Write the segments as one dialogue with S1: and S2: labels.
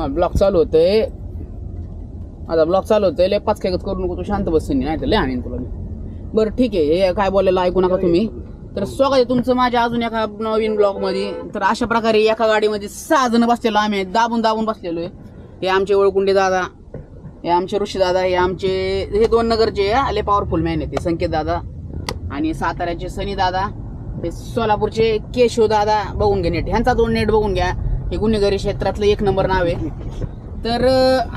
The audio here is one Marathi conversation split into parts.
S1: ब्लॉक चालू होतोय आता, ब्लॉक चालू होतोय. लय पाचक्यागत करू नको तू, शांत बसून नाही तर लय आणीन तुला. बरं ठीक आहे, हे काय बोलायला ऐकू नका तुम्ही. तर स्वागत आहे तुमचं माझ्या अजून एका नवीन ब्लॉग मध्ये. तर अशा प्रकारे एका गाडीमध्ये 6 जण बसलेलो आम्ही, दाबून बसलेलो आहे. हे आमचे ओळकुंडे दादा, हे आमचे ऋषी दादा, हे आमचे हे 2 नगरचे आले पॉवरफुल मॅन आहे ते संकेत दादा, आणि साताऱ्याचे सनी दादा, हे सोलापूरचे केशव दादा. बघून घ्या नेट, ह्यांचा 2 नेट बघून घ्या. हे गुन्हेगारी क्षेत्रातलं 1 नंबर नाव आहे. तर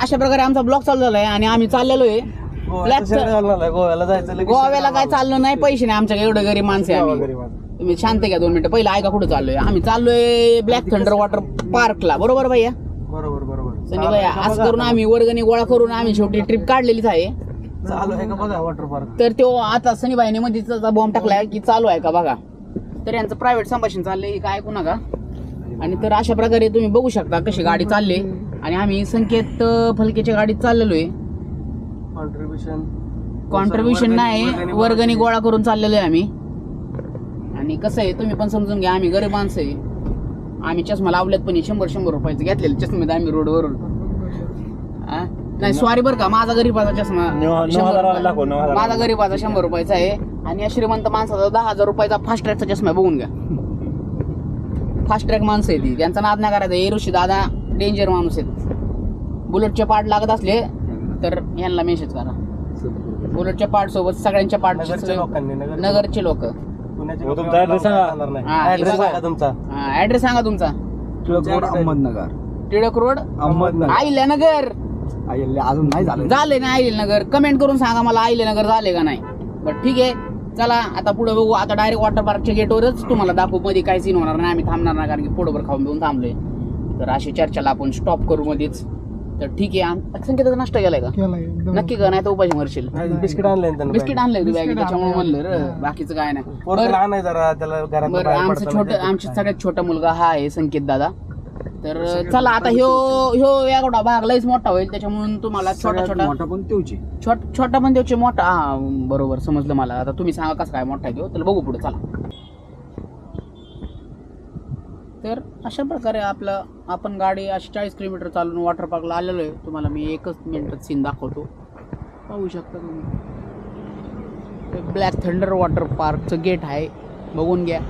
S1: अशा प्रकारे आमचा ब्लॉग चालू झालाय आणि आम्ही चाललेलो आहे
S2: गोव्याला जायचं.
S1: गोव्याला. काय चाललं नाही, पैसे नाही आमच्याकडे, एवढं गरीब माणसं आहे आम्ही. तुम्ही शांत घ्या 2 मिनिटं, पहिलं ऐका कुठे चाललोय. आम्ही चाललोय ब्लॅक थंडर वॉटर पार्कला. बरोबर भैया?
S2: बरोबर.
S1: सनी भैया, असं करून आम्ही वर्गणी गोळा करून आम्ही शेवटी ट्रिप काढलेलीच आहे.
S2: चालू आहे का बघा वॉटर पार्क.
S1: तर तो आता सनी भाईने मध्ये बॉम्ब टाकलाय की चालू आहे का बघा. तर यांचं प्रायव्हेट संभाषण चाललंय, काय ऐकू नका. आणि तर अशा प्रकारे तुम्ही बघू शकता कशी गाडी चालली. आणि आम्ही संकेत फलकेच्या गाडीत चाललेलो आहे. कॉन्ट्रीब्युशन नाही, वर्गणी गोळा करून चाललेलो आहे आम्ही. आणि कसं आहे तुम्ही पण समजून घ्या, आम्ही गरीब माणसं आहे. आम्ही चष्मा लावल्यात पण 100 रुपयाचे घेतलेले चष्मे आम्ही रोडवरून. नाही सॉरी बरं का, माझा गरीबाचा चष्मा 100, माझा गरीबाचा 100 रुपयाचा आहे. आणि या श्रीमंत माणसाचा 10,000 रुपयाचा फास्ट ट्रॅकचा चष्मा बघून घ्या. फास्ट ट्रॅक माणसं आहे ती, त्यांचा नाद नाही करायचा. हे ऋषी दादा डेंजर माणूस आहेत. बुलेटचे पार्ट लागत असले तर यांना मेसेज करा. बुलेटच्या पार्ट सोबत सगळ्यांच्या पार्ट नगरचे लोक. ऍड्रेस सांगा तुमचा.
S2: अहमदनगर,
S1: टिळक रोड
S2: अहमदनगर,
S1: अहिल्यानगर.
S2: अजून नाही झालं.
S1: झाले ना अहिल्यानगर? कमेंट करून सांगा मला अहिल्यानगर झाले का नाही. बरं ठीक आहे, चला आता पुढे बघू. आता डायरेक्ट वॉटर पार्कच्या गेटवरच तुम्हाला दाखवू. मध्ये काही सीन होणार नाही, आम्ही थांबणार नाही कारण की पोटभर खाऊन घेऊन थांबलोय. तर अशी चर्चेला आपण स्टॉप करू मध्येच. तर ठीक आहे, संकेताचा नाश्ता केलाय का? नक्की का? नाही तर उपाशी मरशील.
S2: बिस्किट आणलंय,
S1: बिस्किट आणलंय तू बॅग, त्याच्यामुळे म्हणलं रे, बाकीचं काय नाही. बरं आमचा सगळ्यात छोटा मुलगा हा आहे संकेत दादा. तर चला आता ह्यो एवढा भाग लयच मोठा होईल, त्याच्यामुळे तुम्हाला छोटा पण देऊचे मोठा. हा बरोबर समजलं मला. आता तुम्ही सांगा कसं काय मोठा घेऊ, तर बघू पुढे चला. तर अशा प्रकारे आपण गाडी अशी 40 किलोमीटर चालून वॉटर पार्कला आलेलो आहे. तुम्हाला मी 1 मिनिटात सीन दाखवतो, पाहू शकता तुम्ही. ब्लॅक थंडर वॉटर पार्कचं गेट आहे, बघून घ्या.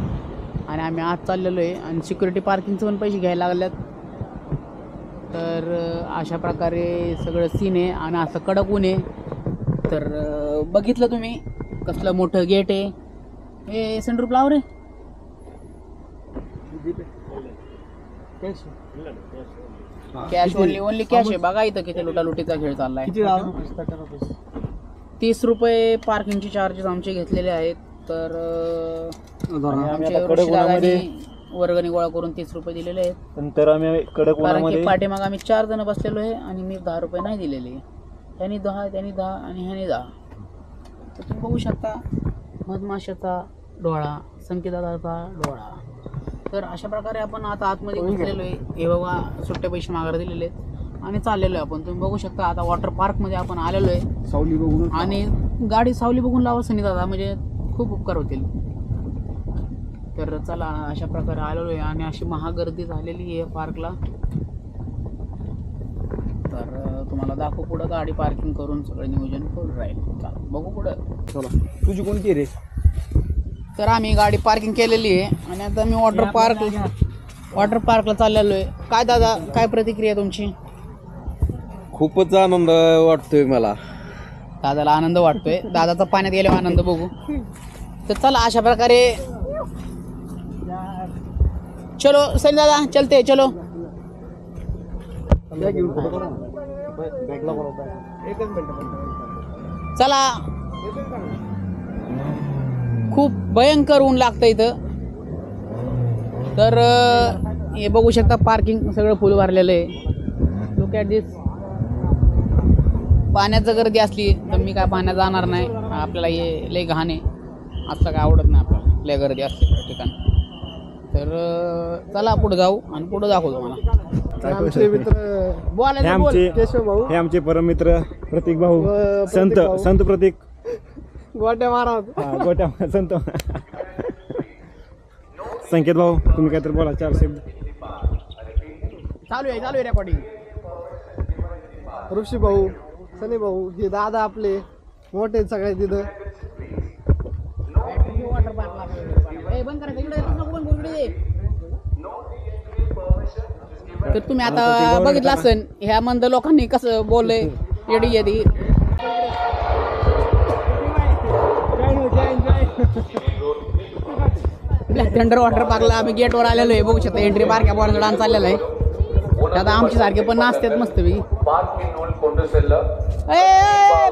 S1: आणि आम्ही आज चाललेलो आहे आणि सिक्युरिटी पार्किंगचं पण पैसे घ्यायला लागल्यात. तर अशा प्रकारे सगळं सीन आहे आणि असं कडक ऊन आहे. तर बघितलं तुम्ही कसलं मोठं गेट आहे. हे सनरूफ लाव रे. कॅश ओनली कॅश आहे बघा. इथं किती लुटालुटीचा खेळ चाललाय. 30 रुपये पार्किंगचे चार्जेस आमचे घेतलेले आहेत. तर वर्गणी गोळा करून 30 रुपये दिलेले आहेत.
S2: नंतर आम्ही
S1: कारण की पाठीमाग आम्ही 4 जण बसलेलो आहे आणि मी 10 रुपये नाही दिलेले. त्यांनी 10 आणि ह्याने 10. तर तुम्ही बघू शकता मधमाशाचा डोळा, संकेताचा डोळा. तर अशा प्रकारे आपण आता आतमध्ये घुसलेलो आहे. हे बघा सुट्टे पैसे मागायला दिलेले आहेत आणि चाललेलो आहे आपण. तुम्ही बघू शकता आता वॉटर पार्कमध्ये आपण आलेलो आहे.
S2: सावली बघून,
S1: आणि गाडी सावली बघून लावा सनी दादा, म्हणजे खूप उपकार होतील. तर चला अशा प्रकारे आलेलो आहे आणि अशी महागर्दी झालेली आहे पार्कला. तर तुम्हाला दाखवू पुढं गाडी पार्किंग करून सगळं नियोजन करून राहील. चला बघू पुढं.
S2: चला, तुझी कोणती रे?
S1: तर आम्ही गाडी पार्किंग केलेली आहे आणि आता मी वॉटर पार्कला चाललेलो आहे. काय दादा, काय प्रतिक्रिया तुमची?
S2: खूपच आनंद वाटतोय मला.
S1: दादाला आनंद वाटतोय. दादाचा पाण्यात गेल्यावर आनंद बघू. तर चला अशा प्रकारे चलो सनी दादा, चलते चलो. चला, खूप भयंकर ऊन लागतं इथं. तर हे बघू शकता पार्किंग सगळं फुल भरलेलं आहे. लुक ॲट दिस. पाण्यात जर गर्दी असली तर मी काय पाण्यात जाणार नाही. आपल्याला हे लय घाण आहे, असं काय आवडत नाही आपल्याला लय गर्दी असते ठिकाण. तर चला पुढे जाऊ आणि पुढे दाखवू तुम्हाला.
S2: आमचे मित्र केशव भाऊ, हे आमचे परम मित्र प्रतीक भाऊ, संत प्रतीक
S1: गोट्या महाराज,
S2: गोट्या संत संकेत भाऊ. तुम्ही काहीतरी बोला 4 शब्द.
S1: चालू आहे रेकॉर्डिंग.
S3: ऋषी भाऊ, सनी भाऊ, हे दादा आपले मोठे सगळे तिथं.
S1: तर तुम्ही आता बघितलं असेल ह्या मंद लोकांनी कसं बोललंय येडी येडी. ब्लॅक थंडर वॉटर पार्कला आम्ही गेटवर आलेलो आहे. बघू शकता एंट्री बारक्या बॉलचा डान्स चाललेला आहे. आता आमची सारखे पण नाचतात मस्त पैकी.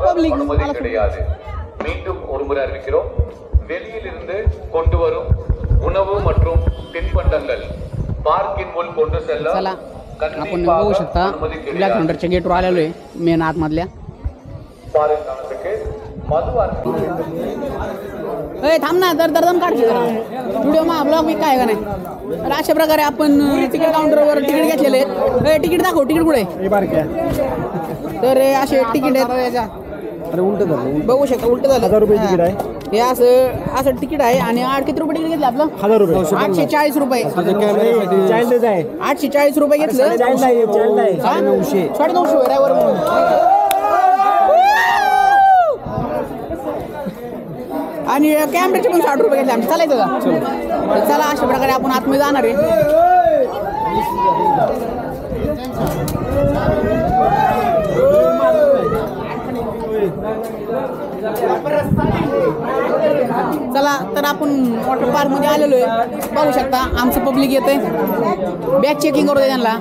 S1: पब्लिक
S4: மீண்டும் ஒருமுறை அறிவிக்கிறோம். வெளியிலிருந்து கொண்டு வரும் உணவு மற்றும் தின்பண்டங்கள் பார்க்கின் முன் கொண்டு செல்ல
S1: चला आपण बघू शकता ब्लॅक थंडरच्या गेटवर आलेलो आहे मेन आतमधल्या. थांब ना दर दम काढ व्हिडिओ मा ब्लॉग मी काय का नाही. तर अशा प्रकारे आपण तिकीट काउंटरवर तिकीट घेतलेले आहेत. तिकीट दाखव तिकीट कुठे. तर असे तिकीट आहेत.
S2: अरे उलट झालं.
S1: बघू शकता उलट झालं.
S2: 1000 रुपये तिकीट आहे.
S1: हे असं तिकीट आहे. आणि किती रुपये तिकीट घेतलं आपलं.
S2: 1000 रुपये.
S1: 840 रुपये.
S2: चाइल्ड आहे.
S1: 840 रुपये घेतलं. 950 ड्रायव्हर म्हणून. आणि कॅमेऱ्याचे पण 60 रुपये घेतले आमचे. चालायचं का. तर चला अशा प्रकारे आपण आतमध्ये जाणार आहे. चला तर आपण वॉटर पार्क मध्ये आलेलो आहे. बघू शकता आमचं पब्लिक येतंय. बॅग चेकिंग करू दे त्यांना.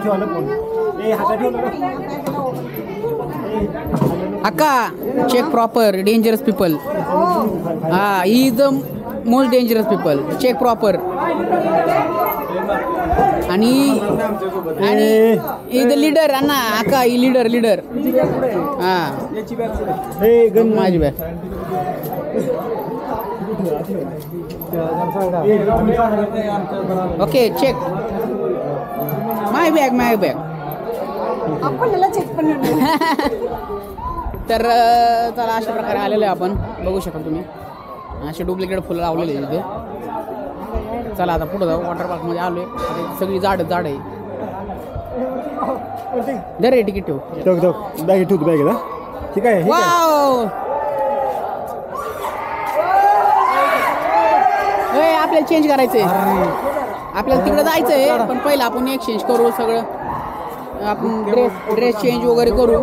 S1: अक्का चेक प्रॉपर. Dangerous people. हा he is the most dangerous people. Check proper. आणि इज द लीडर अण्णा. अक्का ही लीडर. हा माझी bag. Okay check my bag. तर चला अशा प्रकारे आलेलो आहे आपण. बघू शकता तुम्ही असे डुप्लिकेट फुलं लावलेले तिथे. चला आता पुढे जाऊ. वॉटर पार्क मध्ये आलोय. सगळी झाड आहे. दर तिकीट ठेव.
S2: बॅग ठेवतो बॅगला. ठीक आहे.
S1: वाव आपल्याला चेंज करायचंय. आपल्याला तिकडे जायचंय पण पहिलं आपण एक्सचेंज करू सगळं. आपण ड्रेस चेंज वगैरे करू.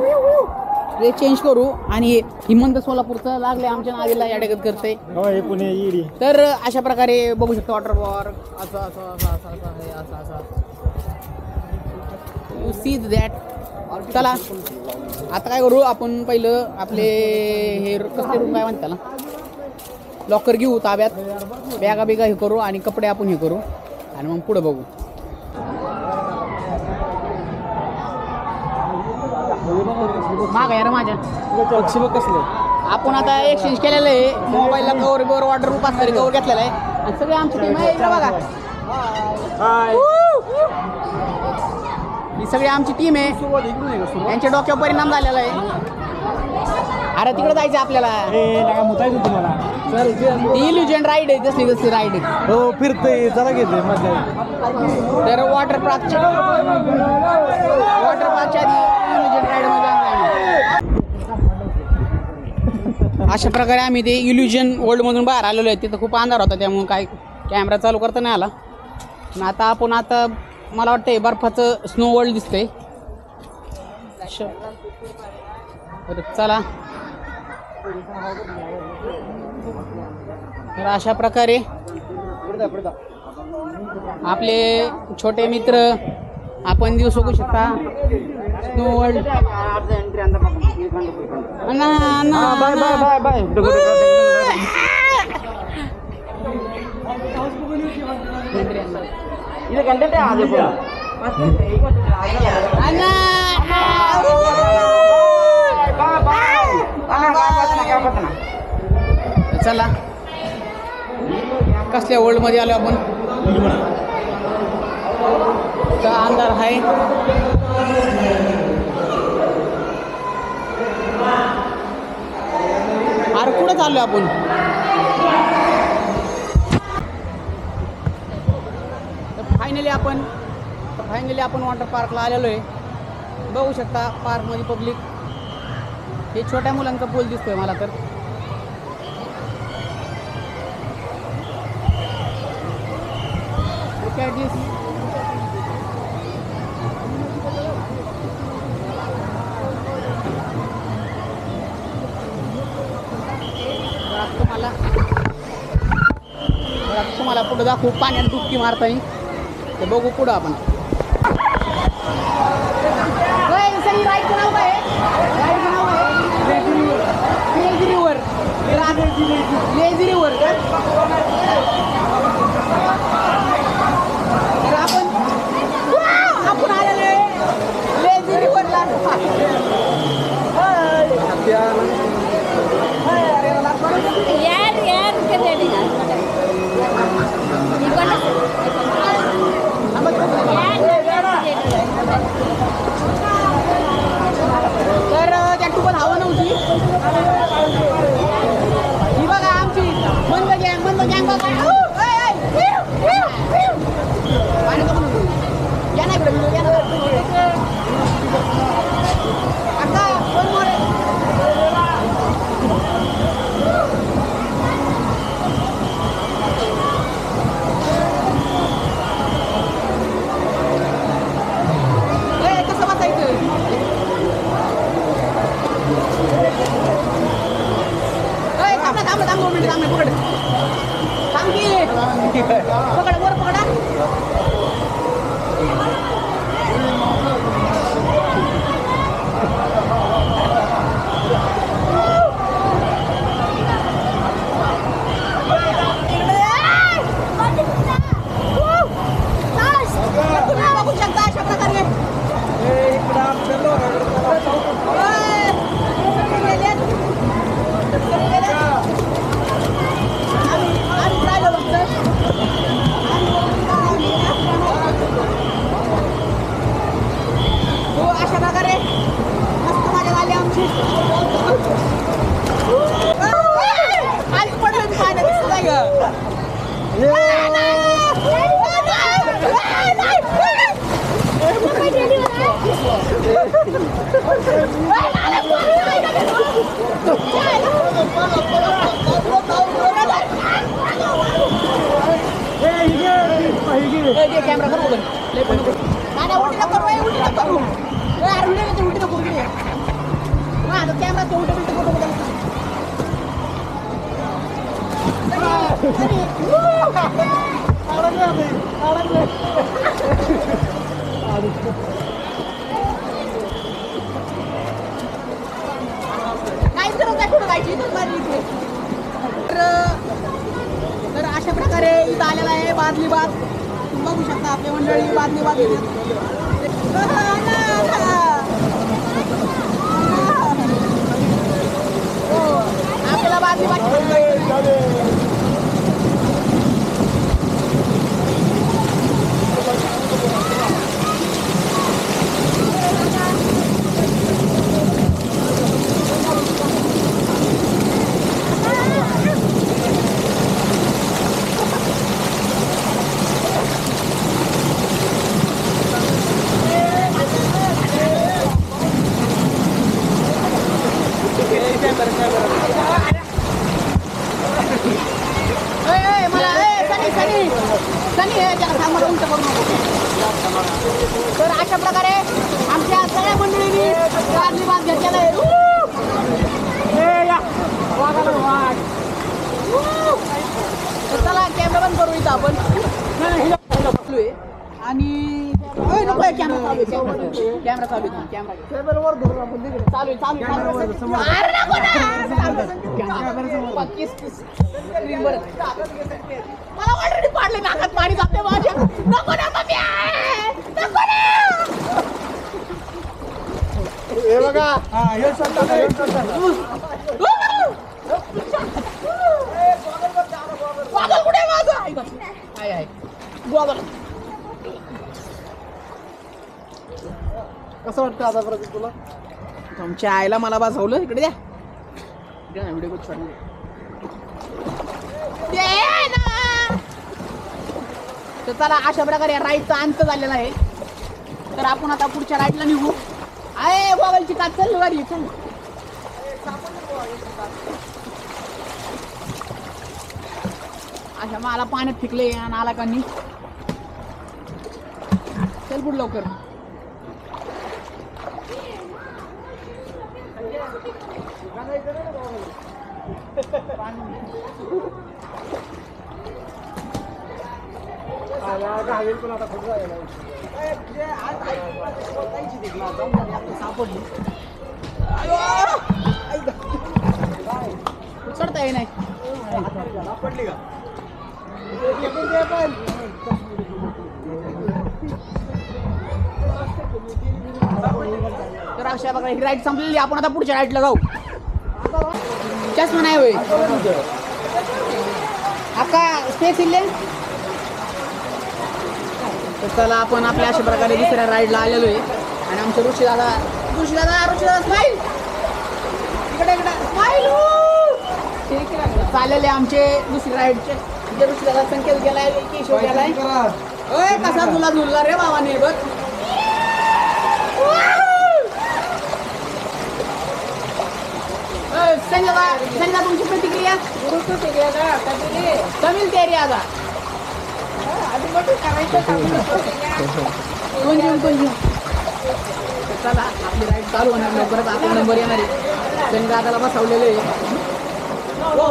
S1: ड्रेस चेंज करू. आणि ही मंद सोलापूरचं लागले आमच्या नादीला याडगत करते. तर अशा प्रकारे बघू शकतो वॉटर पार्क. असं यू सी दॅट. चला आता काय करू आपण पहिलं आपले हे कसले रूम काय म्हणतात त्याला लॉकर घेऊ ताब्यात. बॅगा बिगा हे करू आणि कपडे आपण हे करू आणि मग पुढे बघू. माग यार माझ्या आपण आता एक्सचेंज केलेलं आहे. मोबाईलला कवर बिवर वॉटर प्रूफ असतं कवर घेतलेला आहे. आणि सगळे आमची टीम आहे बघा. ही सगळी आमची टीम आहे. यांच्या डोक्यावर परिणाम झालेला आहे. अरे तिकडे जायचं आपल्याला. इल्युजन राईड आहे. जसली राईड आहे.
S3: हो फिरतोय जरा घेते मजा.
S1: तर वॉटर पार्कच्या आधी इल्युजन राईड मध्ये अशा प्रकारे आम्ही ते इल्युजन वर्ल्ड मधून बाहेर आलेलो आहे. तिथं खूप अंधार होता त्यामुळे काय कॅमेरा चालू करता नाही आला. पण आता मला वाटतंय बर्फाचं स्नो वर्ल्ड दिसतंय. तर चला तर अशा प्रकारे आपले छोटे मित्र आपण दिवस बघू शकता. Snow world. चला कसल्या वर्ल्ड मध्ये आलो आपण. अंधार आहे. अरे कुठं चाललो आपण. फायनली आपण वॉटर पार्कला आलेलो आहे. बघू शकता पार्कमध्ये पब्लिक. हे छोट्या मुलांचा पूल दिसतोय मला तर. Look at this. तुम्हाला पुढे दाखवू पाण्यात डुबकी मारता येईल ते बघू पुढं आपण. लेझी रिव्हर तर आपण आलेलो आहे लेझी रिव्हरला. तर त्या टुपत हवा नव्हती. ही बघा आमची मंद गँग बघा. या ना इकडे या ना आता कोण मोरे. कसं बसायचं. थांब 2 मिनिट थांब पकड थांब की पकड वर पकडा. बघू शकता अशा प्रकारे अशा प्रकारे मस्त मजा झाली आमची. आणि पडलं पाण्यात दिसत नाही ग. कॅमेरा करू उलटी नको माझा कॅमेरा तो उलट फोटो काहीच करत नाही कुठं जायची तर अशा प्रकारे इथं आलेला आहे बादली बाग. बघू शकता आपली मंडळी बादली बाग आपल्याला बादली बाग तर अशा प्रकारे आमच्या सगळ्या मंडळींनी बादली बाग घेतलेला आहे. चला कॅमेरा बंद करू इथं आपण. आणि नको कॅमेरा चालू कॅमेरावर धरून आपण चालू मला ऑलरेडी पाडले नाकात पाणी जाते माझ्या. नको ना
S3: हे बघा
S1: कुठे माझं आहे गोगल.
S3: कसं वाटतं आता परत तुला.
S1: तुमच्या आईला मला बसवलं. इकडे द्या व्हिडिओ तर चला अशा प्रकारे राईडचा अंत झालेला आहे. तर आपण आता पुढच्या राईडला निघू. आहे गोगलची काच चल वारी चल. अशा मला पाण्यात फिकले आणि आला का नाही चल पुढ लवकर. चढता ये नाही
S3: पडली का
S1: तर अशा बघा ही राईड संपलेली. आपण आता पुढच्या राईडला जाऊ. चष्मा नाही होय अक्का स्पेस इल्ले. तर चला आपण आपल्या अशा प्रकारे दुसऱ्या राईडला आलेलो आहे आणि आमचे ऋषीदादा स्माईल इकडे इकडे स्माईल चाललेले आमचे दुसरी राईडचे जे ऋषीदादा संकेत गेलाय केशव गेलाय. ओय कसा तुला झुलला रे बाबाने बघ. संजय तुमची प्रतिक्रिया तमिल तेरी आता चला आपली राईड चालू होणार लवकरच. आपला नंबर येणार आहे. संजय दादाला बसवलेलं आहे.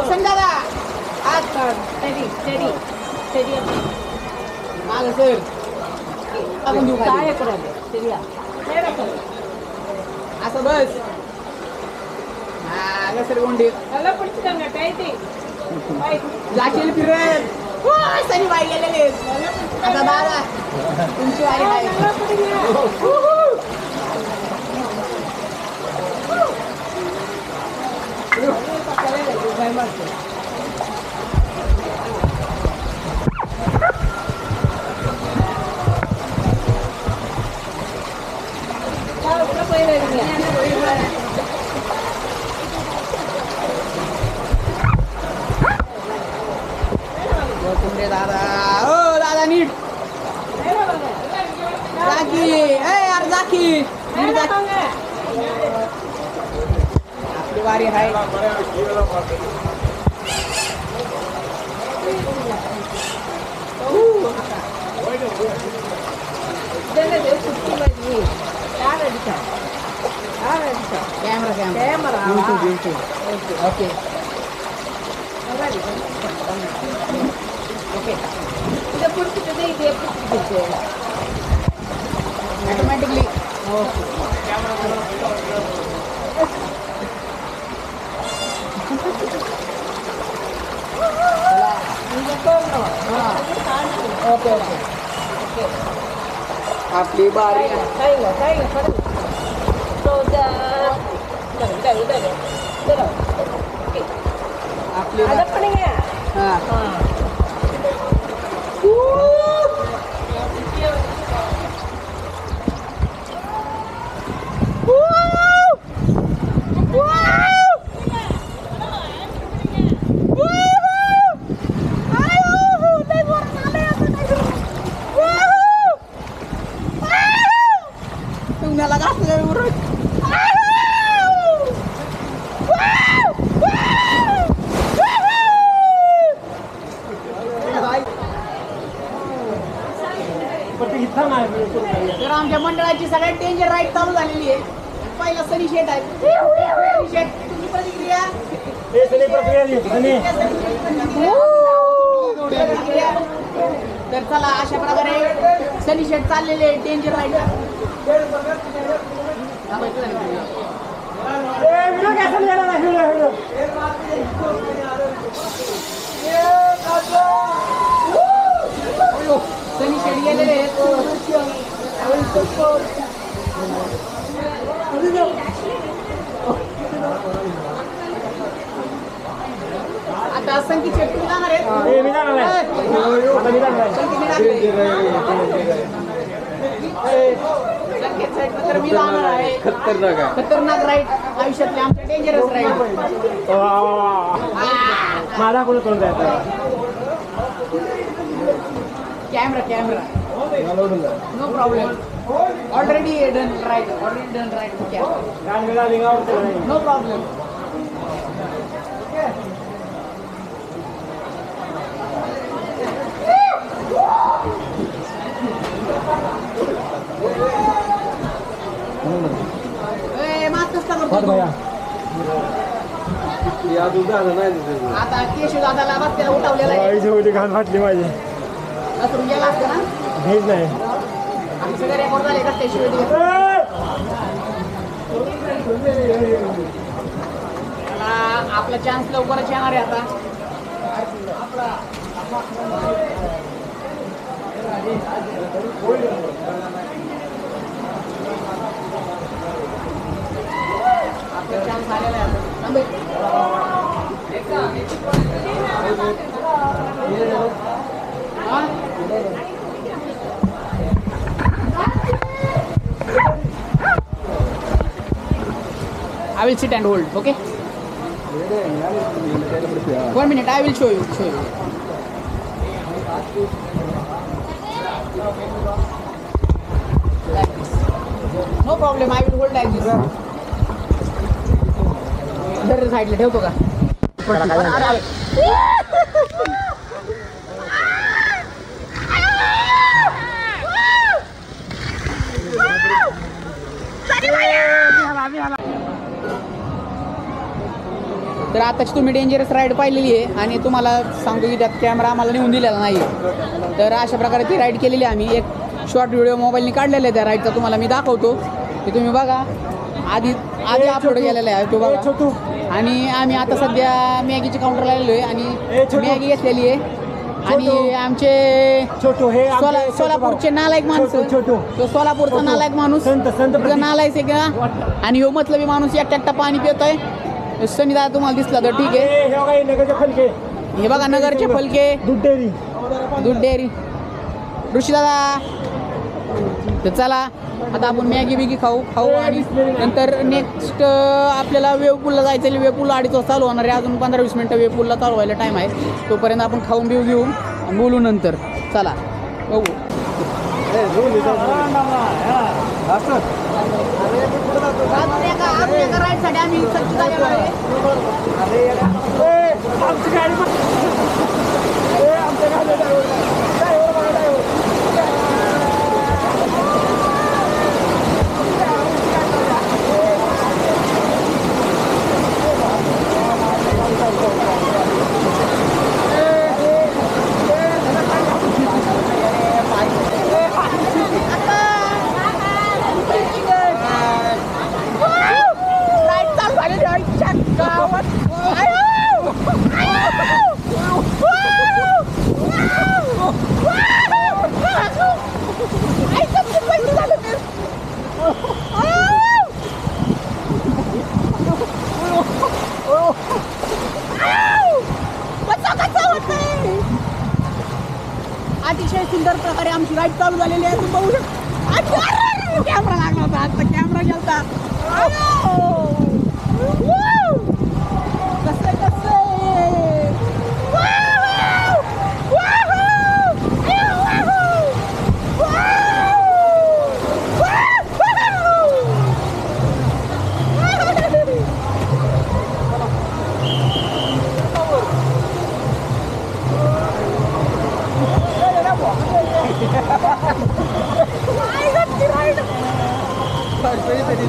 S1: संजय दादा आज माग सर आपण देऊ असं बस. हा सर कोंडी जाशील फिरत सनी बाई गेलेले. आता दादा तुमची वारी तुमचे दादा. ओ दादा नीट जाकी यार जाकी नीट जाकी. आपली वारी आहे. Camera okay automatically okay okay आपली बारी आपली हां तुम्हाला घातलं उरट. तर आमच्या मंडळाची सगळ्यात डेंजर राईड चालू झालेली आहे. पहिला सनी शेट आहे. सनी शेट तुमची प्रतिक्रिया. तर चला अशा प्रकारे सनी शेट चाललेले डेंजर राईड. सनी शेट गेलेले आता संगीत शेट तुम्ही जाणार तर मी जाणार आहे. खतरनाक राईड आयुष्यातले आमचे डेंजरस राईड.
S2: माझा कोण कोण जायचं
S1: camera no problem. Already done right no problem. आता केशव दादाला बघ त्याला उठवलेला आहे.
S2: घाण फाटली माझी.
S1: असं गेला असतं ना
S2: हेच नाही.
S1: आणि सगळे रेकॉर्ड झाले का केशव आपला चान्स लवकरच येणार आहे आता. आपला चान्स आलेला आहे I will sit and hold, okay? 1 minute, I will show you. Like this. No problem, I will hold like this. जर साईडला ठेवतो का? तर आताच तुम्ही डेंजरस राईड पाहिलेली आहे आणि तुम्हाला सांगतो की त्यात कॅमेरा आम्हाला नेऊन दिलेला नाही आहे. तर अशा प्रकारे ती राईड केलेली आहे आम्ही. एक शॉर्ट व्हिडिओ मोबाईलने काढलेला आहे त्या राईडचा, तुम्हाला मी दाखवतो. ते तुम्ही बघा. आधी अपलोड केलेला आहे तो बघा. आणि आम्ही आता सध्या मॅगीच्या काउंटरला आलेलो आहे आणि मॅगी घेतलेली आहे. आणि आमचे सोलापूरचे नालायक माणूस, तो सोलापूरचा नालायक माणूस नालायक आहे का. आणि ह्यो मतलबी माणूस एकटा पाणी पितोय. सनी दादा तुम्हाला दिसला तर ठीक आहे. हे बघा नगरचे फलके, दूध डेअरी ऋषी दादा. तर चला आता आपण मॅगी बिगी खाऊ आणि नंतर नेक्स्ट आपल्याला वेवपूलला जायचं आहे. वेवपूल 2:30 वाजता चालू होणार आहे. अजून 15-20 मिनटं वेवपूलला चालू व्हायला टाईम आहे. तोपर्यंत आपण खाऊन बिऊ घेऊ आणि बोलू नंतर. चला बघू. राईडसाठी आम्ही अतिशय सुंदर प्रकारे आमची राईड चालू झालेली आहे. तुम्ही बघू शकता. कॅमेरा लागला होता, आता कॅमेरा गेलता.
S3: तरी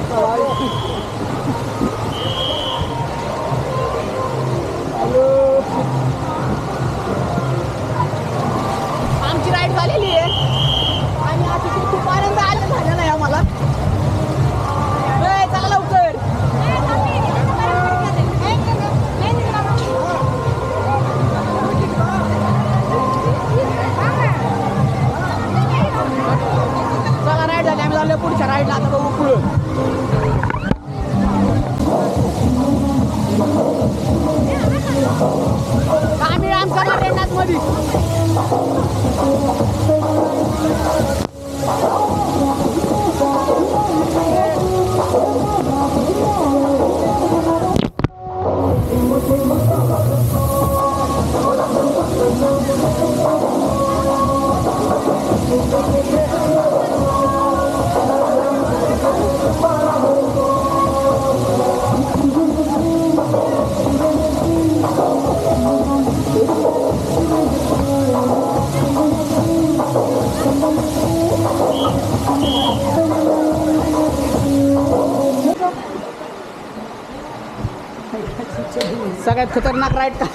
S1: सगळ्यात खतरनाक राईड का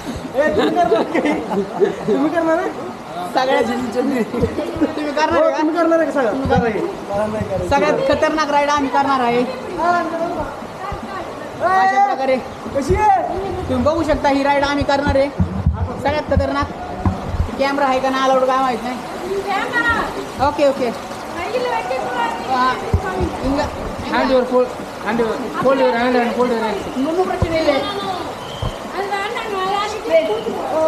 S3: तुम्ही करणार आहे?
S1: सगळ्यात तुम्ही करणार आहे का?
S3: तुम्ही करणार आहे का सगळं?
S1: सगळ्यात खतरनाक राईड आम्ही करणार आहे अशा प्रकारे
S3: कशी आहे?
S1: तुम्ही बघू शकता ही राईड आम्ही करणार आहे सगळ्यात खतरनाक. कॅमेरा आहे का नाही अलाउड काय माहित नाही. Okay okay
S3: hand your fold hand your fold your hand and fold your hand.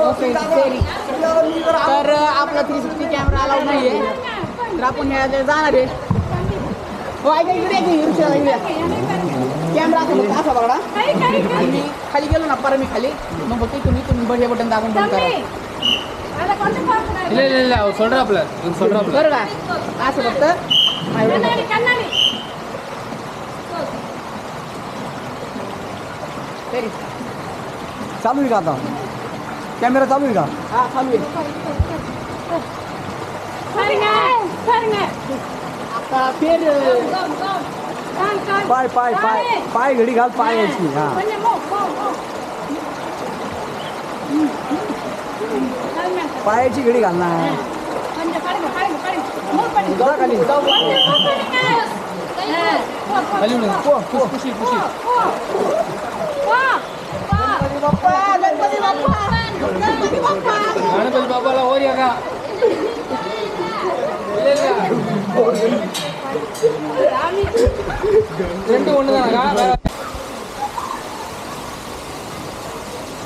S1: Okay सरी. तर आपला 360 कॅमेरा अलाउड नाही आहे तर आपण ह्या जाणार आहे. हो ऐका इकडे कॅमेरा असा बघा आणि मी खाली गेलो ना परत मी खाली मग फक्त तुम्ही हे बटन दाबून बंद करा
S3: ಇಲ್ಲ ಸೊಡ್ರ आपलं सॉल्डर आपलं
S1: बरं का असं फक्त सरी.
S3: चालू आहे का आता कॅमेरा चालू आहे का?
S1: हा चालू आहे आता फेर
S3: पाय पाय पाय पाय घडी घाल पाय यायची हा पायाची घडी घाल ना
S1: खाली खुशी खुशी
S3: गणपती बाबाला वर या का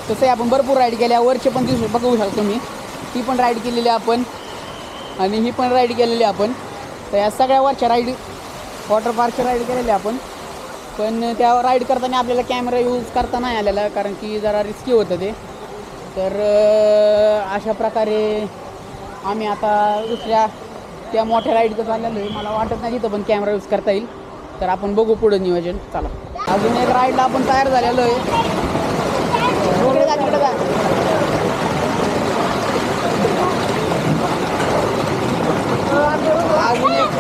S1: तसं आपण भरपूर राईड केल्या वरचे पण दिसू बघू शकतो मी ती पण राईड केलेली आपण आणि ही पण राईड केलेली आपण. तर या सगळ्या वरच्या राईड वॉटर पार्कच्या राईड केलेल्या आपण पण त्या राईड करताना आपल्याला कॅमेरा यूज करता नाही आलेला कारण की जरा रिस्की होतं ते. तर अशा प्रकारे आम्ही आता दुसऱ्या त्या मोठ्या राईडचं चाललेलो आहे. मला वाटत नाही तिथं पण कॅमेरा यूज करता येईल तर आपण बघू पुढं नियोजन. चला अजून एक राईडला आपण तयार झालेलो आहे. तिकडे जा तिकडे जा अजून एक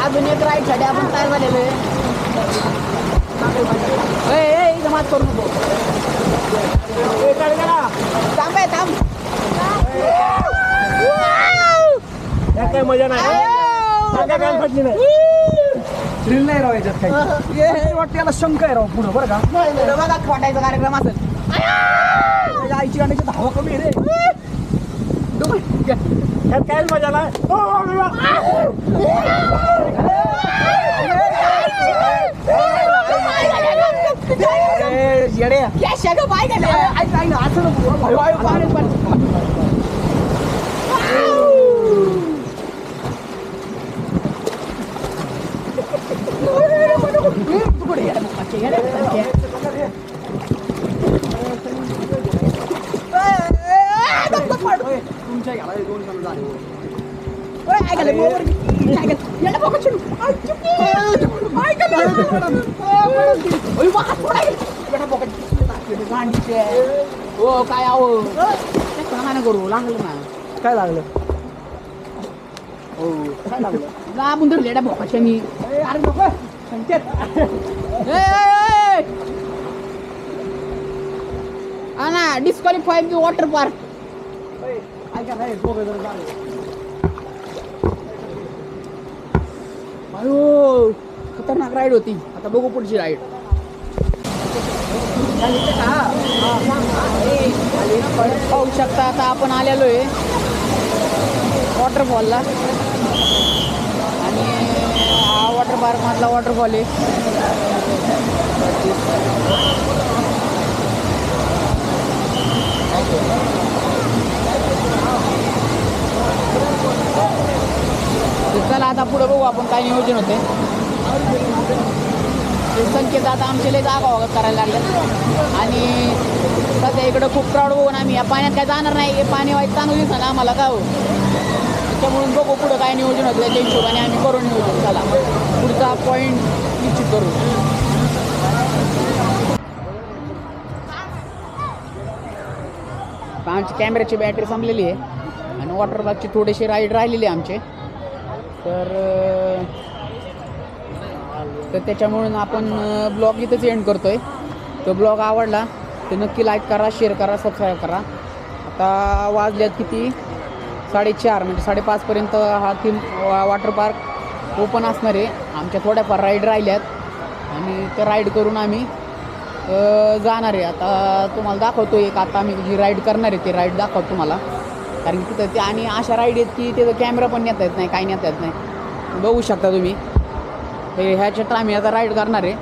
S1: अजून एक राईडसाठी आपण तयार झालेलो आहे. इथं मात करू नको थांब आहे थांब
S2: काय मजा नाही फाटली नाही
S3: थ्रिल नाही राव याच्यात काही वाटतं याला शंका आहे राव पुढं बरं का
S1: बघा खोटायचा कार्यक्रम असेल.
S3: त्याच्या आईची गाण्याची धावा कमी आहे रे
S2: यात काय मजा नाही.
S1: पाय गेले असं
S3: तुमच्या घ्याला 2 जण झाले
S1: हो काय आहो करू लागलं ना
S3: काय लागलं
S1: हो काय लागलं आपण तर लेडा भोकाच्या मी अरे नको संकेत ना डिस्क्वालिफाय वॉटर पार्क
S3: ऐका नाही दोघं जण झाले
S1: अयो खतरनाक राईड होती. आता बघू पुढची राईड. पाहू शकता आता आपण आलेलो आहे वॉटरफॉलला आणि हा वॉटर पार्क मधला वॉटरफॉल आहे. चला आता पुढे बघू आपण काय नियोजन होते. संकेत आता आमचे लय जागा वगैरे करायला लागले आणि सध्या इकडं खूप क्राऊड बघून आम्ही या पाण्यात काय जाणार नाही. हे पाणी वाईट चांगलं दिसलं ना आम्हाला का हो त्याच्यामुळून बघू पुढं काय नियोजन होतं त्याच्या हिशोबाने आम्ही करू नियोजन. चला पुढचा पॉईंट निश्चित करू. आमची कॅमेऱ्याची बॅटरी संपलेली आहे आणि वॉटर पार्कची थोडीशी राईड राहिलेली आहे आमचे. तर तर त्याच्यामुळं आपण ब्लॉग इथंच एंड करतो आहे. तो ब्लॉग आवडला तर नक्की लाईक करा, शेअर करा, सबस्क्राईब करा. आता वाजल्यात किती 4:30 म्हणजे 5:30पर्यंत हा थीम वॉटर पार्क ओपन असणार आहे. आमच्या थोड्याफार राईड राहिल्यात आणि त्या राईड करून आम्ही जाणार आहे. आता तुम्हाला दाखवतो एक, आता आम्ही जी राईड करणार आहे ते राईड दाखवतो तुम्हाला. कारण की तिथं ते आणि अशा राईड आहेत की त्याचा कॅमेरा पण नेता येत नाही, काही नेता येत नाही. बघू शकता तुम्ही. हे ह्याच्यात आम्ही आता राईड करणार आहे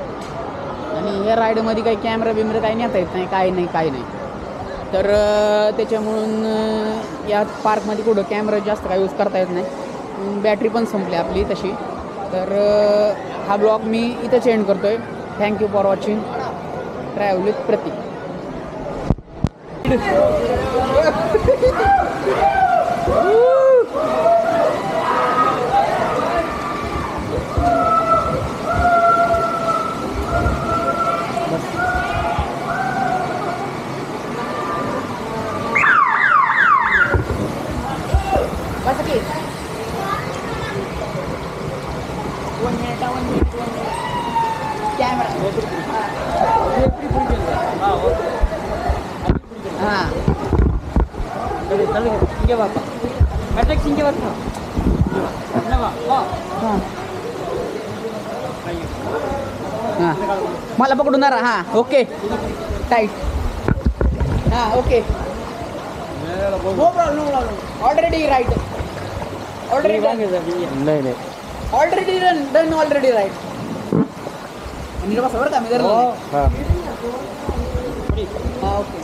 S1: आणि ह्या राईडमध्ये काही कॅमेरा बिमरा काही नेता येत नाही, काही नाही. तर त्याच्यामुळून या पार्कमध्ये कुठं कॅमेरा जास्त काही यूज करता येत नाही. बॅटरी पण संपली आपली तशी. तर हा ब्लॉग मी इथंच एंड करतो आहे. Thank you for watching travel with Prateek. बस की 1 मिनिट कॅमेरा हां सिंगे बापा अटॅक सिंगे बापा हां मला पकडून धरा. हां ओके टाईट. हां okay no problem. Already right. Already
S2: नाही
S1: ऑलरेडी डन ऑलरेडी राईट. आणि बस बरं का मी जर
S2: हां
S1: हां ओके.